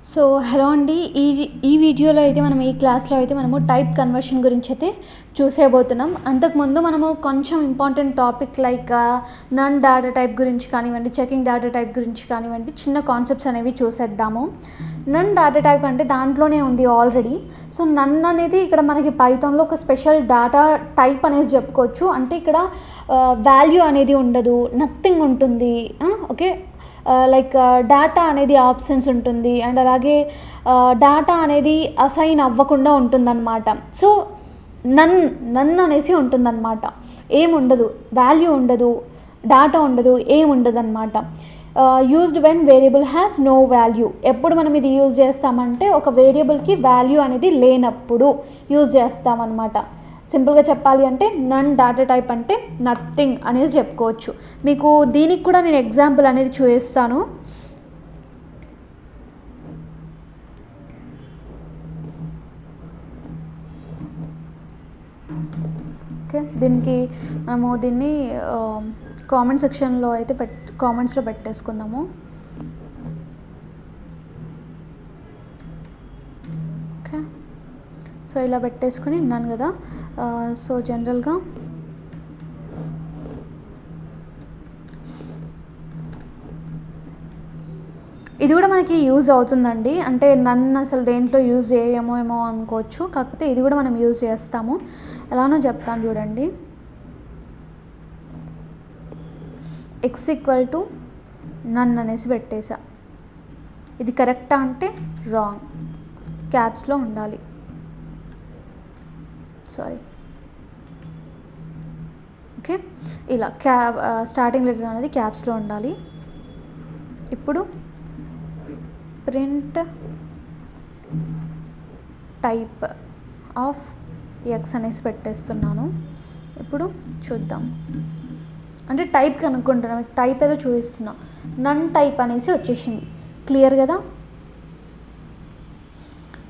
So hello అండి. ఈ వీడియోలో అయితే మనం ఈ క్లాస్లో అయితే మనము టైప్ కన్వర్షన్ గురించి అయితే చూసేబోతున్నాం. అంతకుముందు మనము కొంచెం ఇంపార్టెంట్ టాపిక్ లైక్ నన్ డేటా టైప్ గురించి కానివ్వండి, చెకింగ్ డేటా టైప్ గురించి కానివ్వండి, చిన్న కాన్సెప్ట్స్ అనేవి చూసేద్దాము. నన్ డేటా టైప్ అంటే దాంట్లోనే ఉంది ఆల్రెడీ. సో నన్ అనేది ఇక్కడ మనకి పైథాన్లో ఒక స్పెషల్ డేటా టైప్ అనేది చెప్పుకోవచ్చు. అంటే ఇక్కడ వాల్యూ అనేది ఉండదు, నథింగ్ ఉంటుంది. ఓకే, లైక్ డేటా అనేది ఆప్షన్స్ ఉంటుంది అండ్ అలాగే డేటా అనేది అసైన్ అవ్వకుండా ఉంటుందన్నమాట. సో నన్ అనేసి ఉంటుందన్నమాట. ఏముండదు, వాల్యూ ఉండదు, డేటా ఉండదు, ఏముండదు అనమాట. Used when variable has no value. ఎప్పుడు మనం ఇది యూజ్ చేస్తామంటే ఒక వేరియబుల్కి వాల్యూ అనేది లేనప్పుడు యూజ్ చేస్తామన్నమాట. సింపుల్గా చెప్పాలి అంటే నన్ డేటా టైప్ అంటే నథింగ్ అనేది చెప్పుకోవచ్చు. మీకు దీనికి కూడా నేను ఎగ్జాంపుల్ అనేది చూపిస్తాను. ఓకే, దీనికి మనము దీన్ని కామెంట్ సెక్షన్లో అయితే కామెంట్స్లో పెట్టేసుకుందాము. ఓకే, సో ఇలా పెట్టేసుకుని ఉన్నాను కదా. సో జనరల్గా ఇది కూడా మనకి యూజ్ అవుతుందండి. అంటే నన్ను అసలు దేంట్లో యూజ్ చేయమో అనుకోవచ్చు, కాకపోతే ఇది కూడా మనం యూజ్ చేస్తాము. ఎలానో చెప్తాను చూడండి. ఎక్స్ ఈక్వల్ టు నన్ అనేసి పెట్టేసా. ఇది కరెక్టా అంటే రాంగ్, క్యాప్స్లో ఉండాలి. సారీ, ఓకే, ఇలా స్టార్టింగ్ లెటర్ అనేది క్యాప్స్లో ఉండాలి. ఇప్పుడు ప్రింట్ టైప్ ఆఫ్ ఎక్స్ అనేసి పెట్టేస్తున్నాను. ఇప్పుడు చూద్దాం, అంటే టైప్ కనుక్కుంటున్నాం, టైప్ ఏదో చూపిస్తున్నా. నన్ టైప్ అనేసి వచ్చేసింది. క్లియర్ కదా?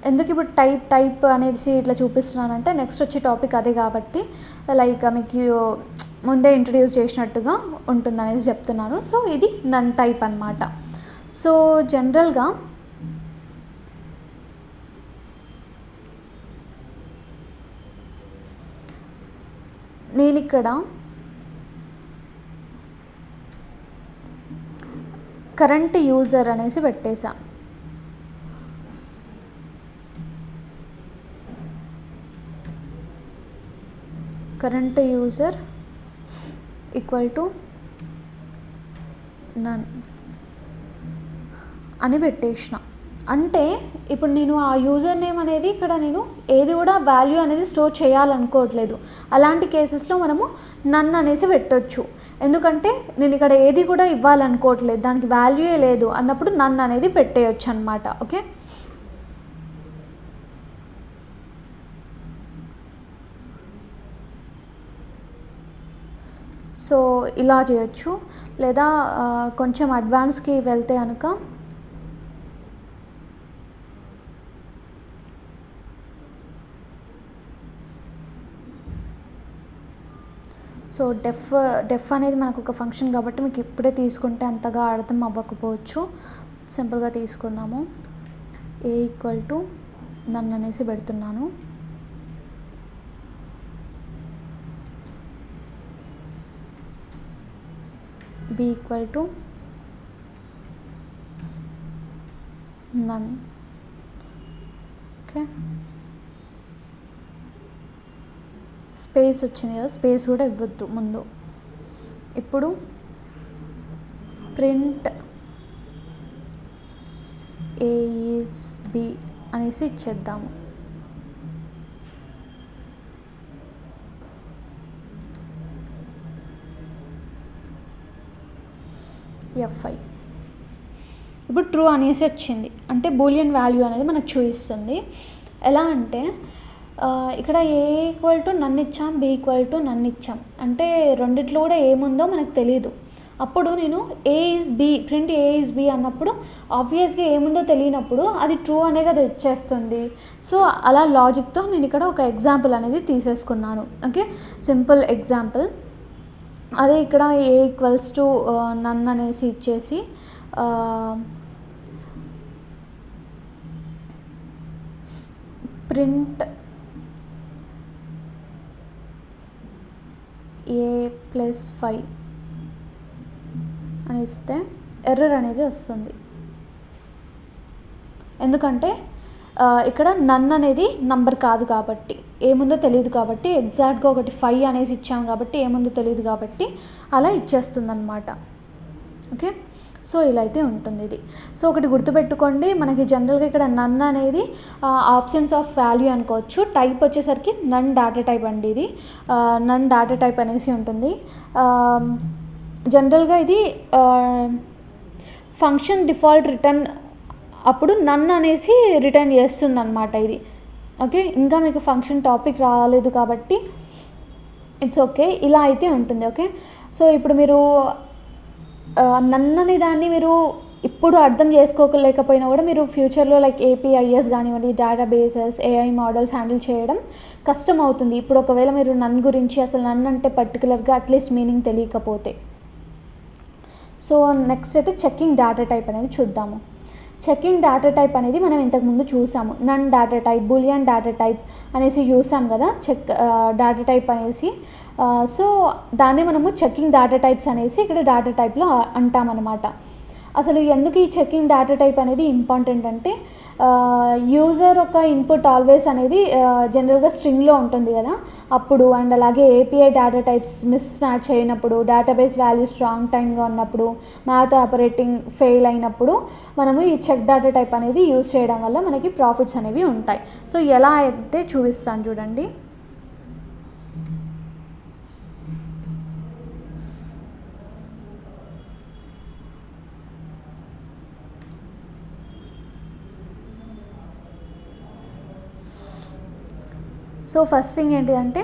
ఎందుకు ఇప్పుడు టైప్ అనేసి ఇట్లా చూపిస్తున్నానంటే నెక్స్ట్ వచ్చే టాపిక్ అదే కాబట్టి లైక్ మీకు ముందే ఇంట్రడ్యూస్ చేసినట్టుగా ఉంటుంది అనేసి చెప్తున్నాను. సో ఇది నన్ టైప్ అన్నమాట. సో జనరల్గా నేను ఇక్కడ కరెంట్ యూజర్ అనేసి పెట్టేసా. Current user equal to none అని పెట్టేసిన. అంటే ఇప్పుడు నేను ఆ యూజర్ నేమ్ అనేది ఇక్కడ నేను ఏది కూడా వాల్యూ అనేది స్టోర్ చేయాలనుకోవట్లేదు. అలాంటి కేసెస్లో మనము నన్ అనేసి పెట్టొచ్చు. ఎందుకంటే నేను ఇక్కడ ఏది కూడా ఇవ్వాలనుకోవట్లేదు, దానికి వాల్యూయే లేదు అన్నప్పుడు నన్ అనేది పెట్టేయచ్చు అనమాట. ఓకే, సో ఇలా చేయొచ్చు. లేదా కొంచెం అడ్వాన్స్కి వెళ్తే కనుక సో డెఫ్ అనేది మనకు ఒక ఫంక్షన్ కాబట్టి మీకు ఇప్పుడే తీసుకుంటే అంతగా అర్థం అవ్వకపోవచ్చు. సింపుల్గా తీసుకుందాము. ఏ ఈక్వల్ టు నన్ అనేసి పెడుతున్నాను. B equal to none. Okay, space వచ్చింది కదా, స్పేస్ కూడా ఇవ్వద్దు ముందు. ఇప్పుడు ప్రింట్ ఏ ఈజ్ బి అనేసి ఇచ్చేద్దాము. ఎఫ్ఐ ఇప్పుడు ట్రూ అనేసి వచ్చింది. అంటే బూలియన్ వాల్యూ అనేది మనకు చూపిస్తుంది. ఎలా అంటే ఇక్కడ ఏ ఈక్వల్ టు నన్ను ఇచ్చాం, బి ఈక్వల్ టు నన్ను ఇచ్చాం. అంటే రెండిట్లో కూడా ఏముందో మనకు తెలియదు. అప్పుడు నేను a is b, print a is b అన్నప్పుడు ఆబ్వియస్గా ఏముందో తెలియనప్పుడు అది ట్రూ అనే కదా ఇచ్చేస్తుంది. సో అలా లాజిక్తో నేను ఇక్కడ ఒక ఎగ్జాంపుల్ అనేది తీసేసుకున్నాను. Okay, simple example. అదే ఇక్కడ ఏ ఈక్వల్స్ టు నన్ అనేసి ఇచ్చేసి ప్రింట్ A+5 అని ఇస్తే ఎర్రర్ అనేది వస్తుంది. ఎందుకంటే ఇక్కడ నన్ అనేది నంబర్ కాదు కాబట్టి, ఏముందో తెలియదు కాబట్టి, ఎగ్జాక్ట్గా ఒకటి 5 అనేసి ఇచ్చాం కాబట్టి ఏముందో తెలియదు కాబట్టి అలా ఇచ్చేస్తుంది అనమాట. ఓకే, సో ఇలా అయితే ఉంటుంది ఇది. సో ఒకటి గుర్తుపెట్టుకోండి, మనకి జనరల్గా ఇక్కడ నన్ అనేది ఆప్షన్స్ ఆఫ్ వాల్యూ అనుకోవచ్చు. టైప్ వచ్చేసరికి నన్ డేటా టైప్ అండి. ఇది నన్ డేటా టైప్ అనేసి ఉంటుంది. జనరల్గా ఇది ఫంక్షన్ డిఫాల్ట్ రిటర్న్ అప్పుడు నన్ అనేసి రిటర్న్ చేస్తుంది అనమాట ఇది. ఓకే, ఇంకా మీకు ఫంక్షన్ టాపిక్ రాలేదు కాబట్టి ఇట్స్ ఓకే, ఇలా అయితే ఉంటుంది. ఓకే, సో ఇప్పుడు మీరు నన్ అనే దాన్ని మీరు ఇప్పుడు అర్థం చేసుకోలేకపోయినా కూడా మీరు ఫ్యూచర్లో లైక్ APIs కానివ్వండి, డేటాబేసెస్, AI మోడల్స్ హ్యాండిల్ చేయడం కష్టం అవుతుంది. ఇప్పుడు ఒకవేళ మీరు నన్ గురించి అసలు నన్ అంటే పర్టికులర్గా అట్లీస్ట్ మీనింగ్ తెలియకపోతే. సో నెక్స్ట్ అయితే చెక్కింగ్ డేటా టైప్ అనేది చూద్దాము. చెక్కింగ్ డేటా టైప్ అనేది మనం ఇంతకుముందు చూసాము. None data type, boolean data type అనేసి చూసాం కదా, చెక్ డేటా టైప్ అనేసి. సో దాన్ని మనము చెక్కింగ్ డేటా టైప్స్ అనేసి ఇక్కడ డేటా టైప్లో అంటామన్నమాట. అసలు ఎందుకు ఈ చెక్కింగ్ డేటా టైప్ అనేది ఇంపార్టెంట్ అంటే, యూజర్ ఒక ఇన్పుట్ ఆల్వేస్ అనేది జనరల్గా స్ట్రింగ్లో ఉంటుంది కదా అప్పుడు, అండ్ అలాగే API data types miss match అయినప్పుడు, డేటాబేస్ వాల్యూ స్ట్రాంగ్ టైమ్గా ఉన్నప్పుడు, మ్యాథ్ ఆపరేటింగ్ ఫెయిల్ అయినప్పుడు మనము ఈ చెక్ డేటా టైప్ అనేది యూజ్ చేయడం వల్ల మనకి ప్రాఫిట్స్ అనేవి ఉంటాయి. సో ఎలా అయితే చూపిస్తాను చూడండి. సో ఫస్ట్ థింగ్ ఏంటిదంటే,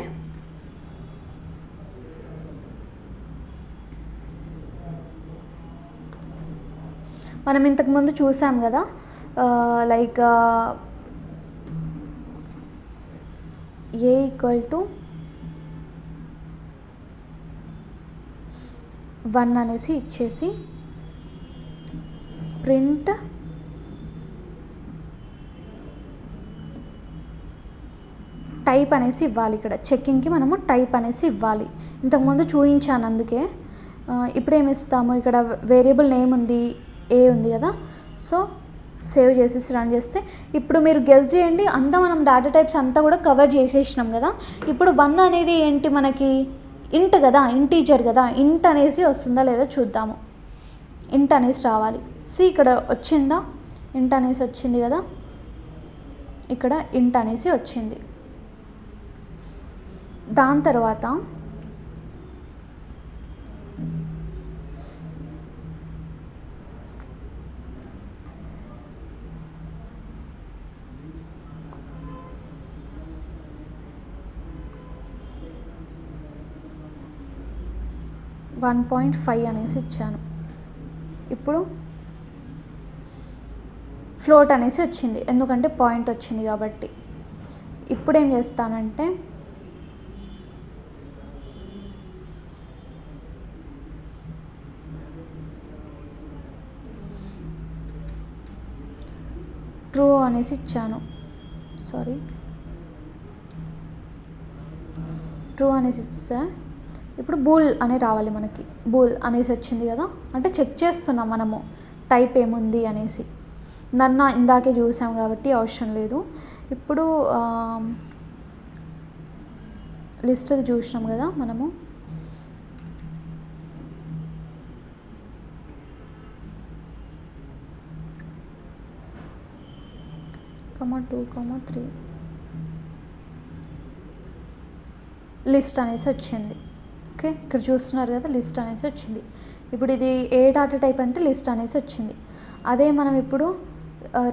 మనం ఇంతకుముందు చూసాం కదా లైక్ A = 1 అనేసి ఇచ్చేసి ప్రింట్ టైప్ అనేసి ఇవ్వాలి. ఇక్కడ చెక్కింగ్కి మనము టైప్ అనేసి ఇవ్వాలి. ఇంతకుముందు చూపించాను అందుకే. ఇప్పుడు ఏమి ఇస్తాము, ఇక్కడ వేరియబుల్ నేమ్ ఉంది, A ఉంది కదా. సో సేవ్ చేసేసి రన్ చేస్తే ఇప్పుడు మీరు గెస్ చేయండి, అంతా మనం డేటా టైప్స్ అంతా కూడా కవర్ చేసేసినాం కదా. ఇప్పుడు 1 అనేది ఏంటి, మనకి ఇంట్ కదా, ఇంటీజర్ కదా, ఇంట్ అనేసి వస్తుందా లేదా చూద్దాము. ఇంట్ అనేసి రావాలి. ఇక్కడ వచ్చిందా, ఇంట్ అనేసి వచ్చింది కదా, ఇక్కడ ఇంట్ అనేసి వచ్చింది. దాని తర్వాత $1.5 అనేసి ఇచ్చాను. ఇప్పుడు ఫ్లోట్ అనేసి వచ్చింది, ఎందుకంటే పాయింట్ వచ్చింది కాబట్టి. ఇప్పుడు ఏం చేస్తానంటే, ట్రూ అనేసి ఇచ్చాను. ట్రూ అనేసి ఇస్తే ఇప్పుడు బూల్ అని రావాలి మనకి. బూల్ అనేసి వచ్చింది కదా, అంటే చెక్ చేస్తున్నాం మనము టైప్ ఏముంది అనేసి. నన్ను ఇందాకే చూసాం కాబట్టి అవసరం లేదు. ఇప్పుడు లిస్ట్ అది చూసినాం కదా మనము. (2, 3) లిస్ట్ అనేసి వచ్చింది. ఓకే, ఇక్కడ చూస్తున్నారు కదా, లిస్ట్ అనేసి వచ్చింది. ఇప్పుడు ఇది ఏ డేటా టైప్ అంటే లిస్ట్ అనేసి వచ్చింది. అదే మనం ఇప్పుడు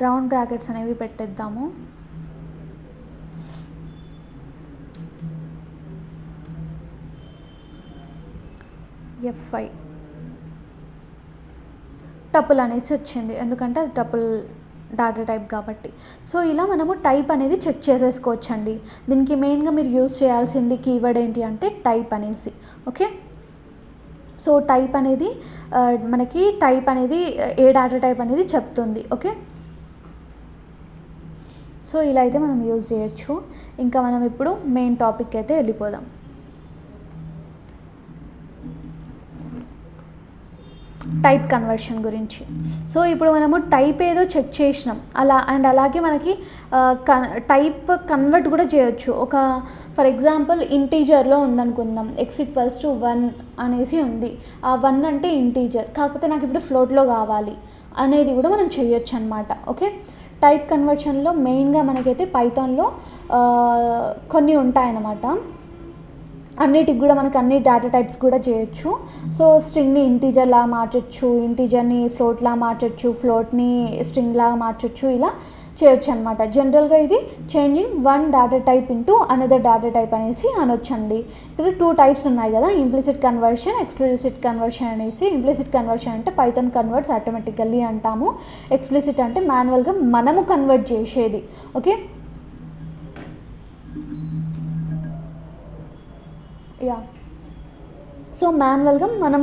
రౌండ్ బ్రాకెట్స్ అనేవి పెట్టేద్దాము. F5 టపుల్ అనేసి వచ్చింది, ఎందుకంటే అది టపుల్ డేటా టైప్ కాబట్టి. సో ఇలా మనము టైప్ అనేది చెక్ చేసేసుకోవచ్చండి. దీనికి మెయిన్గా మీరు యూజ్ చేయాల్సింది కీవర్డ్ ఏంటి అంటే టైప్ అనేసి. ఓకే, సో టైప్ అనేది మనకి టైప్ అనేది ఏ డేటా టైప్ అనేది చెప్తుంది. ఓకే, సో ఇలా అయితే మనం యూజ్ చేయొచ్చు. ఇంకా మనం ఇప్పుడు మెయిన్ టాపిక్ అయితే వెళ్ళిపోదాం. టైప్ కన్వర్షన్ గురించి. సో ఇప్పుడు మనము టైప్ ఏదో చెక్ చేసినాం అలాగే మనకి టైప్ కన్వర్ట్ కూడా చేయొచ్చు. ఒక ఫర్ ఎగ్జాంపుల్ ఇంటీజర్లో ఉందనుకుందాం, x=1 అనేసి ఉంది. ఆ 1 అంటే ఇంటీజర్, కాకపోతే నాకు ఇప్పుడు ఫ్లోట్లో కావాలి అనేది కూడా మనం చేయొచ్చు అనమాట. ఓకే, టైప్ కన్వర్షన్లో మెయిన్గా మనకైతే పైథాన్లో కొన్ని ఉంటాయన్నమాట. అన్నిటికి కూడా మనకు అన్ని డేటా టైప్స్ కూడా చేయొచ్చు. సో స్ట్రింగ్ని ఇంటీజర్లా మార్చొచ్చు, ఇంటీజర్ని ఫ్లోట్లా మార్చొచ్చు, ఫ్లోట్ని స్ట్రింగ్లా మార్చొచ్చు, ఇలా చేయొచ్చు అనమాట. జనరల్గా ఇది changing one data type into another data type అనేసి అనొచ్చండి. ఇక్కడ 2 టైప్స్ ఉన్నాయి కదా, ఇంప్లిసిట్ కన్వర్షన్, ఎక్స్ప్లిసిట్ కన్వర్షన్ అనేసి. ఇంప్లిసిట్ కన్వర్షన్ అంటే పైథాన్ కన్వర్ట్స్ ఆటోమేటికల్లీ అంటాము. ఎక్స్ప్లిసిట్ అంటే మాన్యువల్గా మనము కన్వర్ట్ చేసేది. ఓకే, సో మాన్యువల్గా మనం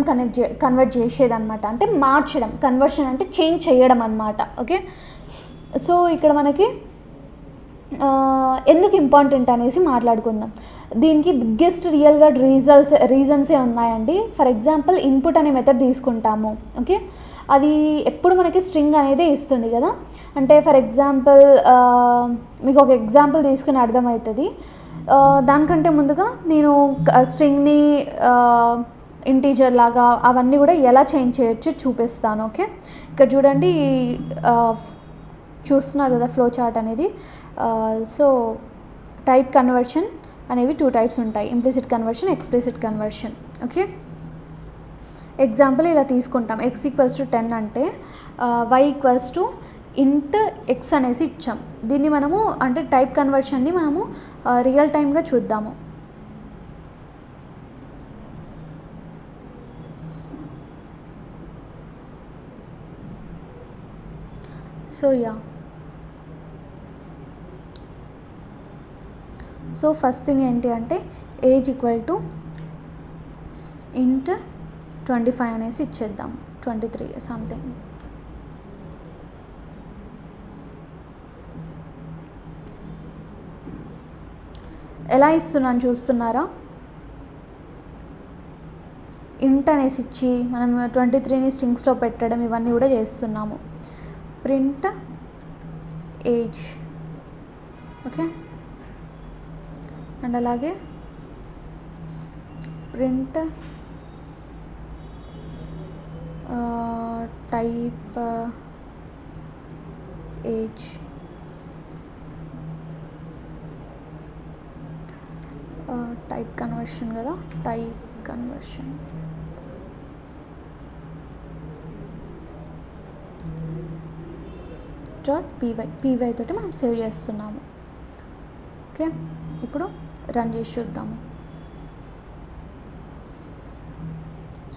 కన్వర్ట్ చేసేది అనమాట, అంటే మార్చడం. కన్వర్షన్ అంటే చేంజ్ చేయడం అనమాట. ఓకే, సో ఇక్కడ మనకి ఎందుకు ఇంపార్టెంట్ అనేసి మాట్లాడుకుందాం. దీనికి బిగ్గెస్ట్ రియల్ వరల్డ్ రీజన్సే ఉన్నాయండి. ఫర్ ఎగ్జాంపుల్ ఇన్పుట్ అనే మెథడ్ తీసుకుంటాము. ఓకే, అది ఎప్పుడు మనకి స్ట్రింగ్ అనేది ఇస్తుంది కదా. అంటే ఫర్ ఎగ్జాంపుల్ మీకు ఒక ఎగ్జాంపుల్ తీసుకుని అర్థమవుతుంది. దానికంటే ముందుగా నేను స్ట్రింగ్ని ఇంటీజర్ లాగా అవన్నీ కూడా ఎలా చేంజ్ చేయొచ్చు చూపిస్తాను. ఓకే, ఇక్కడ చూడండి, చూస్తున్నారు కదా ఫ్లో చార్ట్ అనేది. సో టైప్ కన్వర్షన్ అనేవి 2 టైప్స్ ఉంటాయి, implicit conversion, explicit conversion. Okay, example ఇలా తీసుకుంటాం. x=10 అంటే y=int x అనేసి ఇచ్చాం. దీన్ని మనము అంటే టైప్ కన్వర్షన్ని మనము రియల్ టైమ్గా చూద్దాము. సో ఫస్ట్ థింగ్ ఏంటి అంటే ఏజ్ =int 25 అనేసి ఇచ్చేద్దాం, 23 సంథింగ్. ఎలా ఇస్తున్నాను చూస్తున్నారా? ఇంట్ అనేసి ఇచ్చి మనం 23ని స్ట్రింగ్స్లో పెట్టడం ఇవన్నీ కూడా చేస్తున్నాము. Print age. ఓకే, అండ్ అలాగే print type age. Type conversion కదా, టైప్ కన్వర్షన్. py తోటి మనం సేవ్ చేస్తున్నాము. ఓకే, ఇప్పుడు రన్ చేసి చూద్దాము.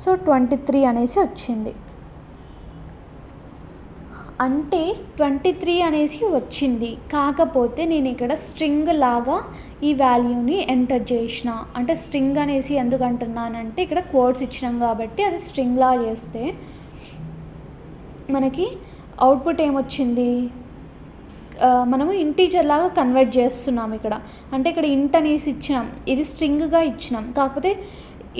సో 23 అనేసి వచ్చింది. అంటే 23 అనేసి వచ్చింది, కాకపోతే నేను ఇక్కడ స్ట్రింగ్ లాగా ఈ వాల్యూని ఎంటర్ చేసిన. అంటే స్ట్రింగ్ అనేసి ఎందుకు అంటున్నానంటే ఇక్కడ కోడ్స్ ఇచ్చినాం కాబట్టి అది స్ట్రింగ్ లా చేస్తే మనకి అవుట్పుట్ ఏమొచ్చింది, మనము ఇంటీజర్ లాగా కన్వర్ట్ చేస్తున్నాం ఇక్కడ. అంటే ఇక్కడ ఇంట్ అనేసి ఇచ్చినాం, ఇది స్ట్రింగ్గా ఇచ్చినాం, కాకపోతే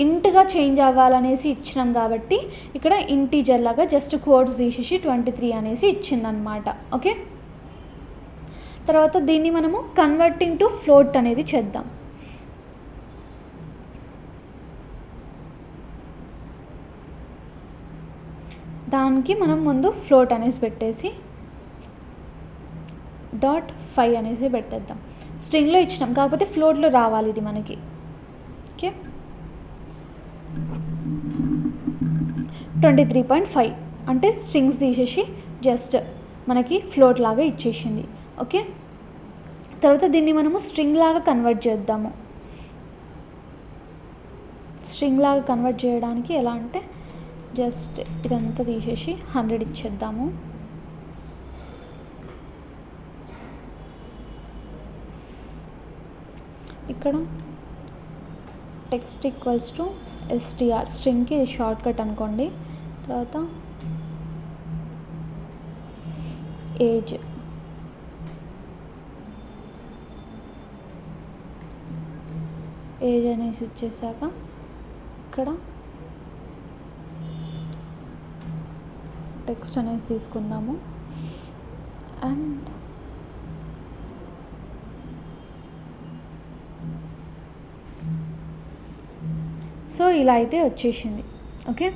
ఇంట్గా చేంజ్ అవ్వాలనేసి ఇచ్చినాం కాబట్టి ఇక్కడ ఇంటీజర్ లాగా జస్ట్ కోడ్స్ తీసేసి 23 అనేసి ఇచ్చిందనమాట. ఓకే, తర్వాత దీన్ని మనము కన్వర్టింగ్ టు ఫ్లోట్ అనేది చేద్దాం. దానికి మనం ముందు ఫ్లోట్ అనేసి పెట్టేసి .5 అనేసి పెట్టేద్దాం. స్ట్రింగ్లో ఇచ్చినాం కాకపోతే ఫ్లోట్లో రావాలి ఇది మనకి. ఓకే, 23.5 అంటే స్ట్రింగ్స్ తీసేసి జస్ట్ మనకి ఫ్లోట్ లాగా ఇచ్చేసింది. ఓకే, తర్వాత దీన్ని మనము స్ట్రింగ్ లాగా కన్వర్ట్ చేద్దాము. స్ట్రింగ్ లాగా కన్వర్ట్ చేయడానికి ఎలా అంటే జస్ట్ ఇదంతా తీసేసి 100 ఇచ్చేద్దాము. ఇక్కడ టెక్స్ట్ =str, స్ట్రింగ్కి ఇది షార్ట్ కట్ అనుకోండి. తర్వాత ఏజ్ ఏజ్ అనేసి ఇచ్చేసాక ఇక్కడ టెక్స్ట్ అనేసి తీసుకుందాము. అండ్ సో ఇలా అయితే వచ్చేసింది. ఓకే,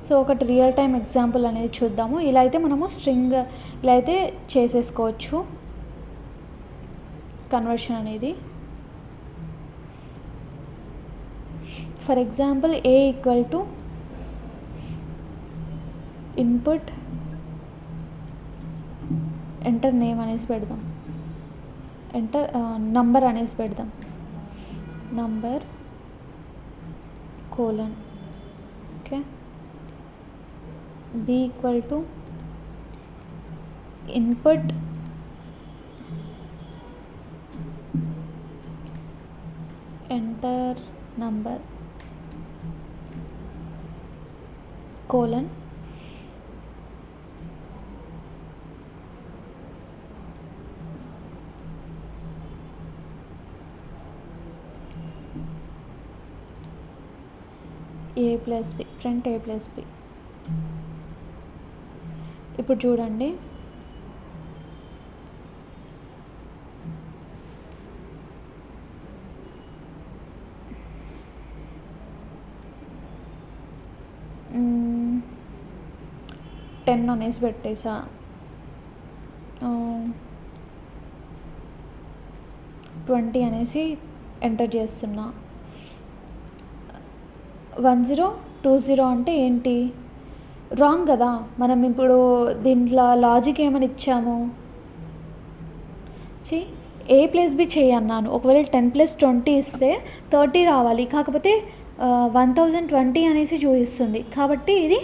సో ఒకటి రియల్ టైం ఎగ్జాంపుల్ అనేది చూద్దాము. ఇలా అయితే మనము స్ట్రింగ్ ఇలా అయితే చేసేసుకోవచ్చు కన్వర్షన్ అనేది. For example a equal to input enter name అనేసి పెడదాం, ఎంటర్ నంబర్ అనేసి పెడదాం, number colon. Okay, b equal to input enter number colon a plus b, print a plus b. ఇప్పుడు చూడండి, టెన్ అనేసి పెట్టేసా, 20 అనేసి ఎంటర్ చేస్తున్నా. 1020 అంటే ఏంటి? రాంగ్ కదా. మనం ఇప్పుడు దీంట్లో లాజిక్ ఏమని ఇచ్చాము, సి ఏ ప్లస్ బి చేయన్నాను. ఒకవేళ 10+20 ఇస్తే 30 రావాలి, కాకపోతే 1020 అనేసి చూపిస్తుంది. కాబట్టి ఇది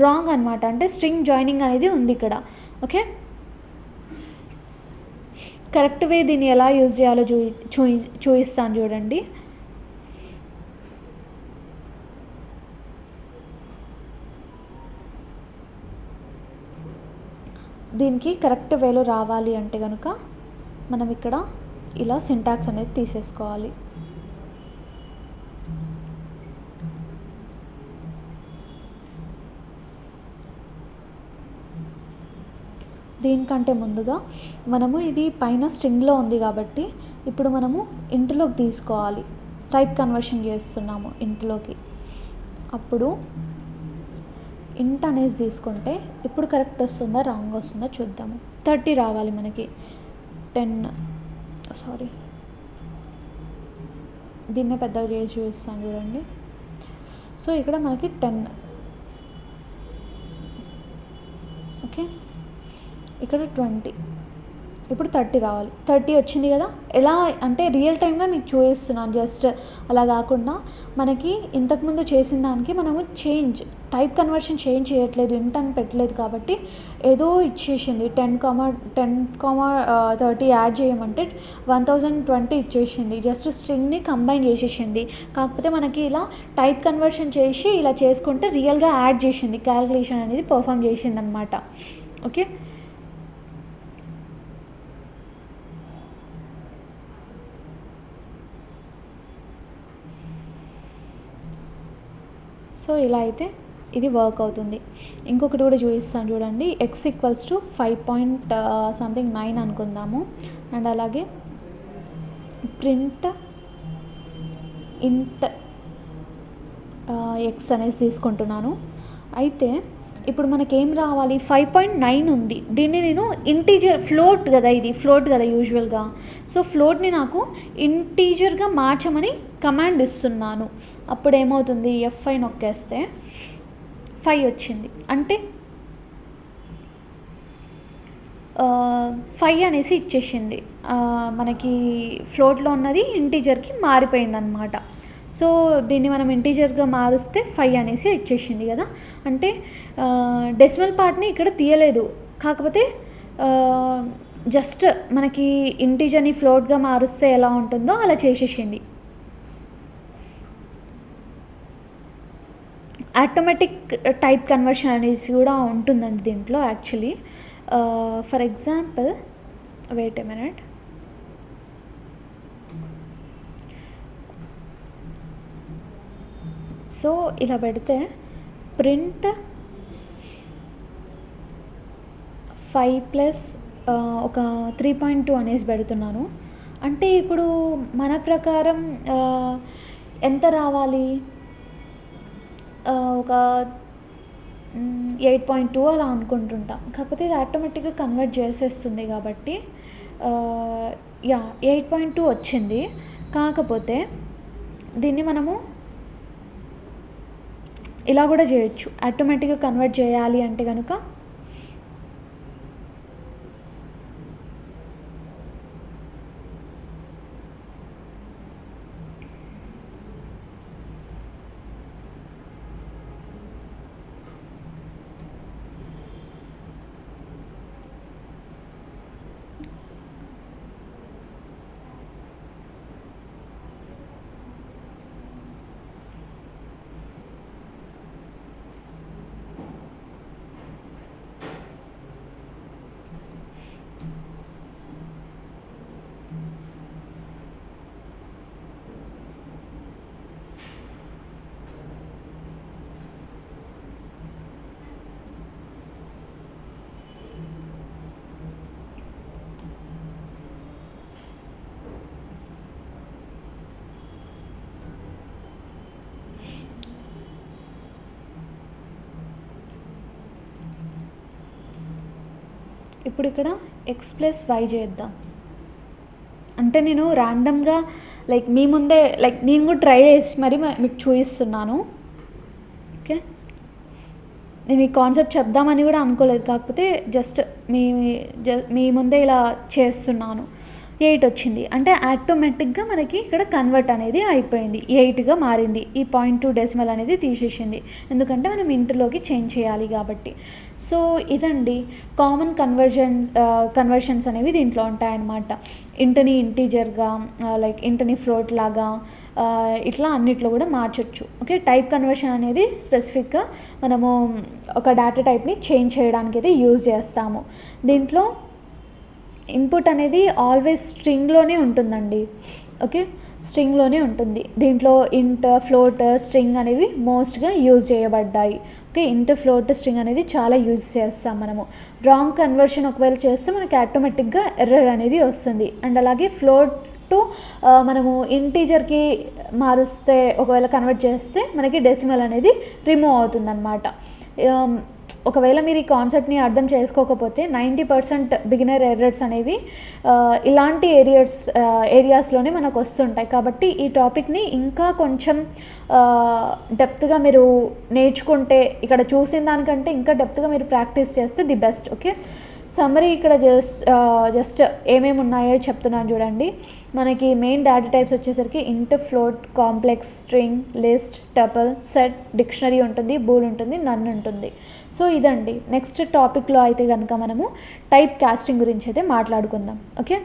రాంగ్ అనమాట. అంటే స్ట్రింగ్ జాయినింగ్ అనేది ఉంది ఇక్కడ. ఓకే, కరెక్ట్ వే దీన్ని ఎలా యూజ్ చేయాలో చూపిస్తాను చూడండి. దీనికి కరెక్ట్ వేలో రావాలి అంటే కనుక మనం ఇక్కడ ఇలా సింటాక్స్ అనేది తీసేసుకోవాలి. దీనికంటే ముందుగా మనము ఇది పైన స్ట్రింగ్లో ఉంది కాబట్టి ఇప్పుడు మనము ఇంట్లోకి తీసుకోవాలి. టైప్ కన్వర్షన్ చేస్తున్నాము ఇంట్లోకి. అప్పుడు ఇంట్ అనేది తీసుకుంటే ఇప్పుడు కరెక్ట్ వస్తుందా రాంగ్ వస్తుందా చూద్దాము. 30 రావాలి మనకి. 10 సారీ, దీన్నే పెద్దగా చేసి చూపిస్తాను చూడండి. సో ఇక్కడ మనకి 10. ఓకే, ఇక్కడ 20, ఇప్పుడు 30 రావాలి. 30 వచ్చింది కదా. ఎలా అంటే రియల్ టైమ్గా మీకు చూపిస్తున్నాను, జస్ట్ అలా కాకుండా మనకి ఇంతకుముందు చేసిన దానికి మనము టైప్ కన్వర్షన్ చేంజ్ చేయట్లేదు, ఇంట్ అని పెట్టలేదు కాబట్టి ఏదో ఇచ్చేసింది. 10,30 యాడ్ చేయమంటే 1020 ఇచ్చేసింది. జస్ట్ స్ట్రింగ్ని కంబైన్ చేసేసింది. కాకపోతే మనకి ఇలా టైప్ కన్వర్షన్ చేసి ఇలా చేసుకుంటే రియల్గా యాడ్ చేసింది, క్యాలిక్యులేషన్ అనేది పర్ఫామ్ చేసింది అనమాట. ఓకే, సో ఇలా అయితే ఇది వర్క్ అవుతుంది. ఇంకొకటి కూడా చూపిస్తాను చూడండి. x ఈక్వల్స్ టు 5.9 అనుకుందాము. అండ్ అలాగే ప్రింట్ ఇంట్ x అనేసి తీసుకుంటున్నాను. అయితే ఇప్పుడు మనకేం రావాలి, 5.9 ఉంది. దీన్ని నేను ఇంటీజర్, ఫ్లోట్ కదా, ఇది ఫ్లోట్ కదా యూజువల్గా. సో ఫ్లోట్ని నాకు ఇంటీజర్గా మార్చమని కమాండ్ ఇస్తున్నాను. అప్పుడు ఏమవుతుంది, F5 నొక్కేస్తే 5 వచ్చింది. అంటే 5 అనేసి ఇచ్చేసింది. మనకి ఫ్లోట్లో ఉన్నది ఇంటీజర్కి మారిపోయింది అనమాట. సో దీన్ని మనం ఇంటీజర్గా మారుస్తే 5 అనేసి ఇచ్చేసింది కదా. అంటే డెసిమల్ పార్ట్ని ఇక్కడ తీయలేదు, కాకపోతే జస్ట్ మనకి ఇంటీజర్ని ఫ్లోట్గా మారుస్తే ఎలా ఉంటుందో అలా చేసేసింది. ఆటోమేటిక్ టైప్ కన్వర్షన్ అనేసి కూడా ఉంటుందండి దీంట్లో actually. For example, wait a minute. So ఇలా పెడితే ప్రింట్ 5 + ఒక 3.2 అనేసి పెడుతున్నాను. అంటే ఇప్పుడు మన ప్రకారం ఎంత రావాలి, ఒక 8.2 అలా అనుకుంటుంటాం. కాకపోతే ఇది ఆటోమేటిక్గా కన్వర్ట్ చేసేస్తుంది కాబట్టి 8.2 వచ్చింది. కాకపోతే దీన్ని మనము ఇలా కూడా చేయొచ్చు. ఆటోమేటిక్గా కన్వర్ట్ చేయాలి అంటే కనుక ఇప్పుడు ఇక్కడ x+y చేద్దాం. అంటే నేను ర్యాండమ్గా మీ ముందే నేను కూడా ట్రై చేసి మరి మీకు చూపిస్తున్నాను. ఓకే, నేను ఈ కాన్సెప్ట్ చెప్దామని కూడా అనుకోలేదు. కాకపోతే జస్ట్ మీ ముందే ఇలా చేస్తున్నాను. 8 వచ్చింది అంటే ఆటోమేటిక్గా మనకి ఇక్కడ కన్వర్ట్ అనేది అయిపోయింది, 8గా మారింది. ఈ 0.2 డెసిమల్ అనేది తీసేసింది, ఎందుకంటే మనం ఇంటిలోకి చేంజ్ చేయాలి కాబట్టి. సో ఇదండి కామన్ కన్వర్షన్స్ అనేవి దీంట్లో ఉంటాయన్నమాట. ఇంటిని ఇంటీజర్గా, ఇంటిని ఫ్లోట్ లాగా, ఇట్లా అన్నిట్లో కూడా మార్చొచ్చు. ఓకే, టైప్ కన్వర్షన్ అనేది స్పెసిఫిక్గా మనము ఒక డేటా టైప్ని చేంజ్ చేయడానికి అయితే యూజ్ చేస్తాము. దీంట్లో ఇన్పుట్ అనేది ఆల్వేస్ స్ట్రింగ్లోనే ఉంటుందండి. ఓకే, స్ట్రింగ్లోనే ఉంటుంది. దీంట్లో ఇంట్, ఫ్లోట్, స్ట్రింగ్ అనేవి మోస్ట్గా యూజ్ చేయబడ్డాయి. ఓకే, ఇంట్, ఫ్లోట్, స్ట్రింగ్ అనేది చాలా యూజ్ చేస్తాం మనము. రాంగ్ కన్వర్షన్ ఒకవేళ చేస్తే మనకి ఆటోమేటిక్గా ఎర్రర్ అనేది వస్తుంది. అండ్ అలాగే ఫ్లోట్ టు మనము ఇంటీజర్కి మారుస్తే, ఒకవేళ కన్వర్ట్ చేస్తే మనకి డెసిమల్ అనేది రిమూవ్ అవుతుంది అన్నమాట. ఒకవేళ మీరు ఈ కాన్సెప్ట్ని అర్థం చేసుకోకపోతే 90% బిగినర్ ఎర్రర్స్ అనేవి ఇలాంటి ఏరియాస్లోనే మనకు వస్తుంటాయి. కాబట్టి ఈ టాపిక్ని ఇంకా కొంచెం డెప్త్గా మీరు నేర్చుకుంటే, ఇక్కడ చూసిన దానికంటే ఇంకా డెప్త్గా మీరు ప్రాక్టీస్ చేస్తే ది బెస్ట్. ఓకే, సమ్మరీ ఇక్కడ జస్ట్ ఏమేమి ఉన్నాయో చెప్తున్నాను చూడండి. మనకి మెయిన్ డేటా టైప్స్ వచ్చేసరికి ఇంట్, float, complex, string, list, tuple, set, dictionary ఉంటుంది, బూల్ ఉంటుంది, నన్ ఉంటుంది. సో ఇదండి. నెక్స్ట్ టాపిక్లో అయితే కనుక మనము టైప్ కాస్టింగ్ గురించి అయితే మాట్లాడుకుందాం. ఓకే.